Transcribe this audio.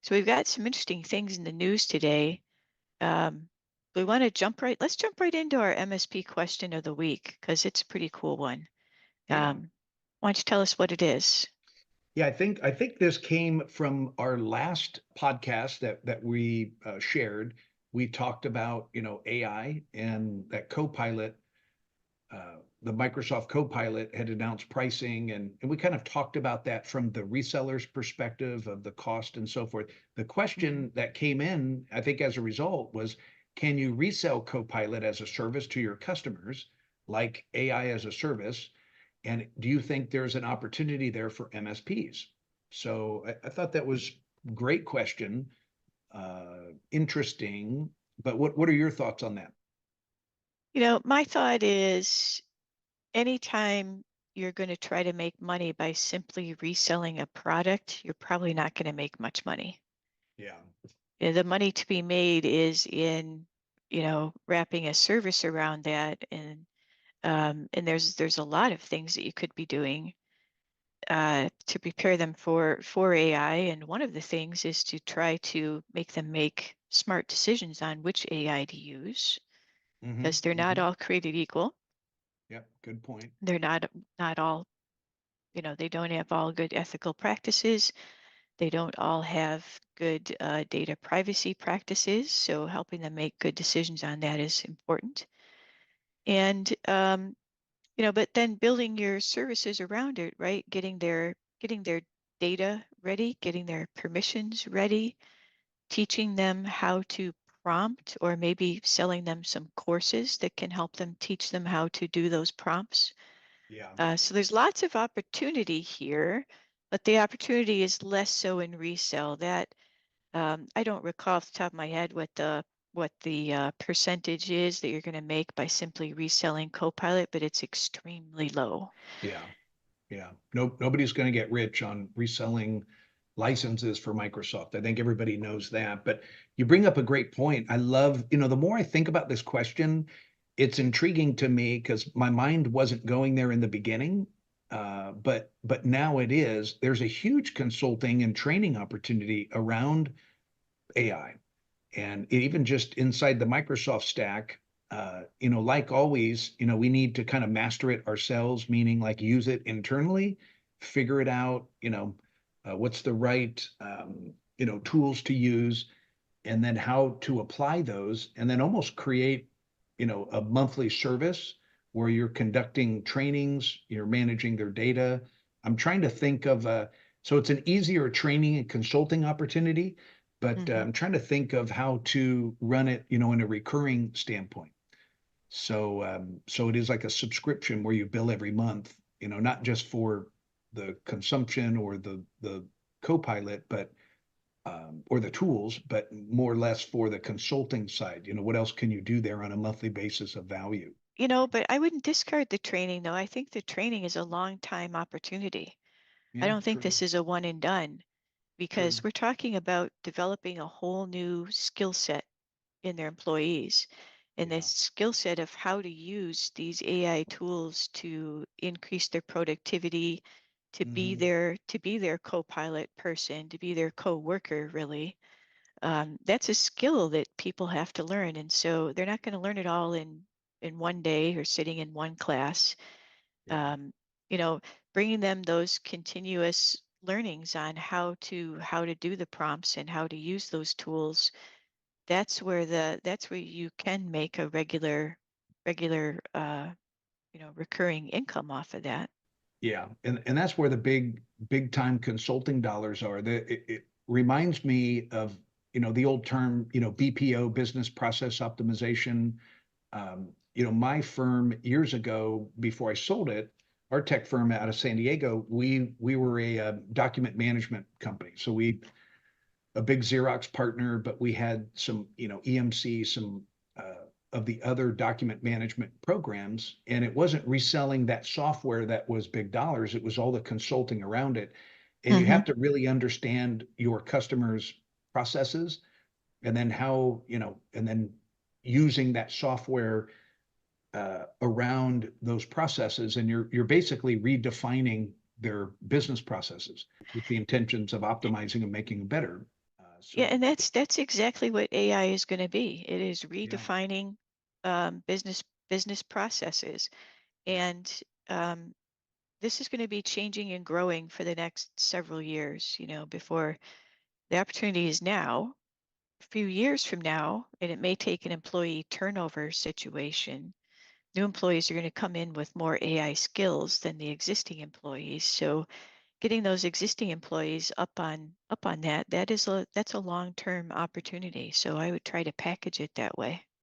So we've got some interesting things in the news today. Um, we want to let's jump right into our MSP question of the week because it's a pretty cool one. Yeah. Why don't you tell us what it is? Yeah, I think this came from our last podcast that we shared. We talked about, AI and that Copilot, the Microsoft Copilot had announced pricing, and we kind of talked about that from the reseller's perspective of the cost and so forth. The Hmm. question that came in, I think, as a result was, can you resell Copilot as a service to your customers, like AI as a service? And do you think there's an opportunity there for MSPs? So I thought that was a great question, interesting. But what are your thoughts on that? My thought is anytime you're going to try to make money by simply reselling a product, you're probably not going to make much money. Yeah. The money to be made is in, wrapping a service around that, and there's a lot of things that you could be doing to prepare them for AI. And one of the things is to try to make them make smart decisions on which AI to use, Hmm. because they're not Hmm. all created equal. Yep. Good point. They're not all, they don't have all good ethical practices. They don't all have good data privacy practices. So helping them make good decisions on that is important. And but then building your services around it, right? Getting their data ready, getting their permissions ready, teaching them how to prompt, or maybe selling them some courses that can help them teach them how to do those prompts. Yeah. So there's lots of opportunity here, but the opportunity is less so in resale. That I don't recall off the top of my head what the percentage is that you're going to make by simply reselling Copilot, but it's extremely low. Yeah. Yeah. No, nobody's going to get rich on reselling licenses for Microsoft. I think everybody knows that. But you bring up a great point. I love, the more I think about this question, it's intriguing to me because my mind wasn't going there in the beginning. But now it is. There's a huge consulting and training opportunity around AI. And even just inside the Microsoft stack, like always, we need to kind of master it ourselves, meaning like use it internally, figure it out, what's the right, tools to use, and then how to apply those, and then almost create, a monthly service where you're conducting trainings, you're managing their data. I'm trying to think of so it's an easier training and consulting opportunity, but Hmm. I'm trying to think of how to run it, in a recurring standpoint. So it is like a subscription where you bill every month, not just for the consumption or the Copilot, but or the tools, but more or less for the consulting side. What else can you do there on a monthly basis of value? But I wouldn't discard the training, though. I think the training is a long time opportunity. I Yeah, don't think true, this is a one and done true. because we're talking about developing a whole new skill set in their employees, and the Yeah. skill set of how to use these AI tools to increase their productivity, Hmm. to be their co-pilot person, to be their co-worker, really. That's a skill that people have to learn, and so they're not going to learn it all in one day or sitting in one class. Yeah. um, you know, Bringing them those continuous learnings on how to do the prompts and how to use those tools. That's where you can make a regular recurring income off of that. Yeah. And that's where the big time consulting dollars are. It reminds me of, the old term, BPO, business process optimization. My firm years ago, before I sold it, our tech firm out of San Diego, we were a, document management company. So we a big Xerox partner, but we had some, EMC, some of the other document management programs, and it wasn't reselling that software that was big dollars. It was all the consulting around it, and you Hmm. have to really understand your customers' processes, and then how, and then using that software around those processes, and you're basically redefining their business processes with the intentions of optimizing and making them better. Yeah, So and that's exactly what AI is going to be. It is yeah, redefining business processes, yeah, and this is going to be changing and growing for the next several years. Before the opportunity is now, a few years from now, and it may take an employee turnover situation. New employees are going to come in with more AI skills than the existing employees. So getting those existing employees up on that's a long-term opportunity. So I would try to package it that way.